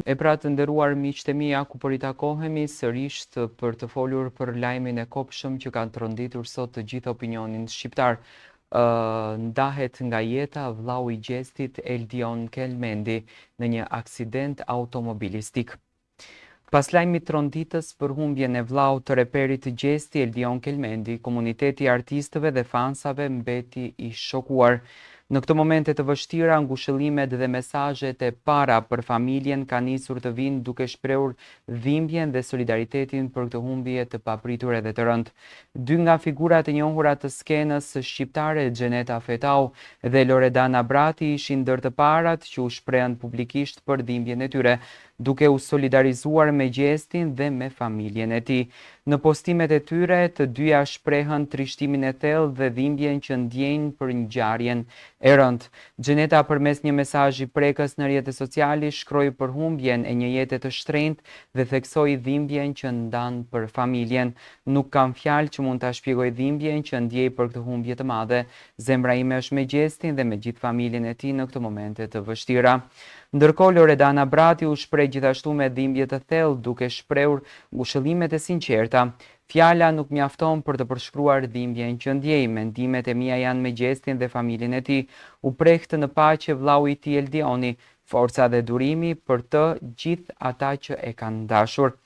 E pra të nderuar miqtë e mi, ku po ritakohemi sërish për të folur për lajmin e kopshëm që kanë tronditur sot të gjithë opinionin shqiptar. Ndahet nga jeta vllau i Gjestit Eldion Kelmendi në një aksident automobilistik. Pas lajmit tronditës për humbjen e vllaut të reperit të Gjesti Eldion Kelmendi, komuniteti i artistëve dhe fansave mbeti i shokuar. Në këto momente të vështira, ngushëllimet dhe mesazhet e para për familjen kanë nisur të vinë duke shprehur dhimbjen dhe solidaritetin për këtë humbje të papritur edhe të rëndë. Dy nga figurat e njohura të skenës shqiptare, Xheneta Fetau dhe Loredana Brati, ishin ndër të parat që u shprehën publikisht për dhimbjen e tyre, duke u solidarizuar me Gjestin dhe me familjen e tij. Në postimet e tyre, të dyja shprehën trishtimin e thellë dhe dhimbjen që ndjejnë për ngjarjen e rëndë. Xheneta përmes një mesazhi prekës në rrjetet sociale shkroi për humbjen e një jete të shtrenjtë dhe theksoi dhimbjen që ndan për familjen. Nuk kam fjalë që mund ta shpjegoj dhimbjen që ndjej për këtë humbje të madhe. Zemra ime është me Gjestin dhe me gjithë familjen e tij në këto momente të vështira. Ndërkohë Loredana Brati u shpreh gjithashtu me dhimbje të thellë duke shprehur ngushëllimet e sinqerta. Fjala nuk mjafton për të përshkruar dhimbjen që ndjej. Mendimet e mia janë me Gjestin dhe familjen e tij. U prehtë në paqe vllau i tij Eldioni, forca dhe durimi për të gjithë ata që e kanë dashur.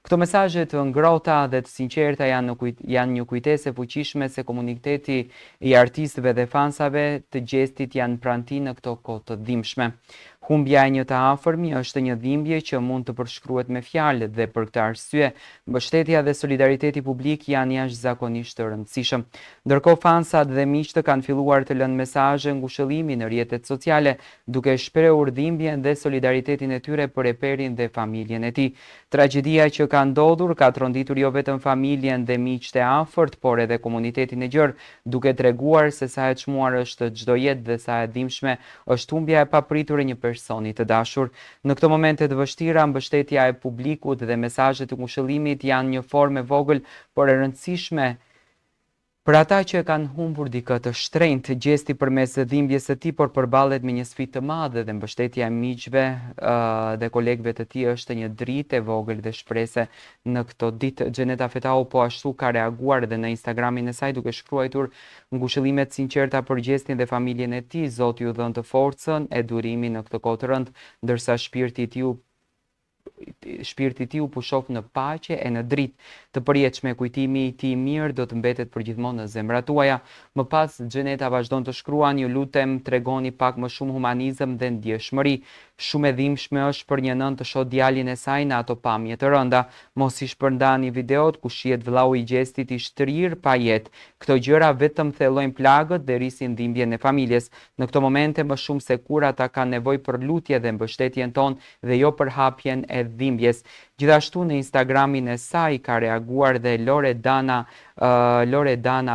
Këto mesazhe të ngrohta dhe të sinqerta janë një kujtesë e fuqishme se komuniteti i artistëve dhe fansave të Gjestit janë pranë tij në këto kohë të dhimbshme. Humbja e një të afërmi është një dhimbje që mund të përshkruhet me fjalë dhe për këtë arsye, mbështetja dhe solidariteti publik janë jashtëzakonisht të rëndësishëm. Ndërkohë fansat dhe miqtë kanë filluar të lënë mesazhe ngushëllimi në rrjetet sociale, duke shprehur dhimbjen dhe solidaritetin e tyre për reperin dhe familjen e tij. Tragjedia që ka ndodhur ka tronditur jo vetëm familjen dhe miqtë e afërt, por edhe komunitetin e gjerë, duke treguar se sa e çmuar është çdo jetë dhe sa e dhimbshme është humbja e papritur e një personi të dashur. Në këto momente të vështira, mbështetja e publikut dhe mesazhet e ngushëllimit janë një formë e vogël por e rëndësishme për ata që kanë humbur dikë të shtrenjtë. Gjesti përmes dhimbjes së tij por përballet me një sfidë të madhe dhe mbështetja e miqve dhe kolegëve të tij është një dritë e vogël dhe shprese në këto ditë. Xheneta Fetau po ashtu ka reaguar dhe në Instagramin e saj duke shkruar ngushëllime të sinqerta për Gjestin dhe familjen e tij. Zoti ju dhënë të forcën e durimin në këtë kohë të rëndë, ndërsa shpirti i tij u pushof në paqe e në dritë të përjetshme. Kujtimi i tij i mirë do të mbetet përgjithmonë në zemrat tuaja. Më pas Xheneta vazhdon të shkruan: ju lutem tregoni pak më shumë humanizëm dhe ndjeshmëri. Shumë e dhimbshme është për një nën të shoh djalin e saj në ato pamje të rënda. Mos i shpërndani videot ku shihet vllau i Gjestit i shtrir pa jetë. Këto gjëra vetëm thellojnë plagët dhe rrisin dhimbjen e familjes. Në këto momente më shumë se kur ata kanë nevojë për lutje dhe mbështetjen tonë dhe jo për hapjen e dhimbjes. Gjithashtu në Instagramin e saj ka reaguar dhe Loredana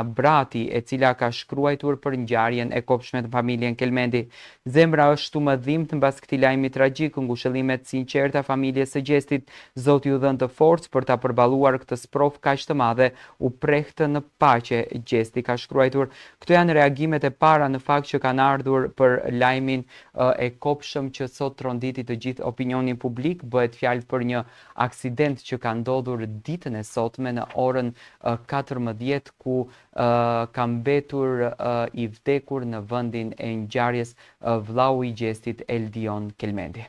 Brati, e cila ka shkruar për ngjarjen e kopshme të familjen Kelmendi. Zemra është më dhimbët mbas këtij lajmi tragjik. Ngushëllimet sinqerta familjes së Gjestit. Zoti ju dhënë të forcë për ta përballuar këtë sprov kaq të madhe. U prehtë në paqe, Gjesti ka shkruar. Këto janë reagimet e para në fakt që kanë ardhur për lajmin e kopshëm që sot tronditi të gjithë opinionin publik. Bëhet fjalë për një aksident që ka ndodhur ditën e sotme në orën 14 ku ka mbetur i vdekur në vendin e ngjarjes vllau i Gjestit Eldion Kelmendi.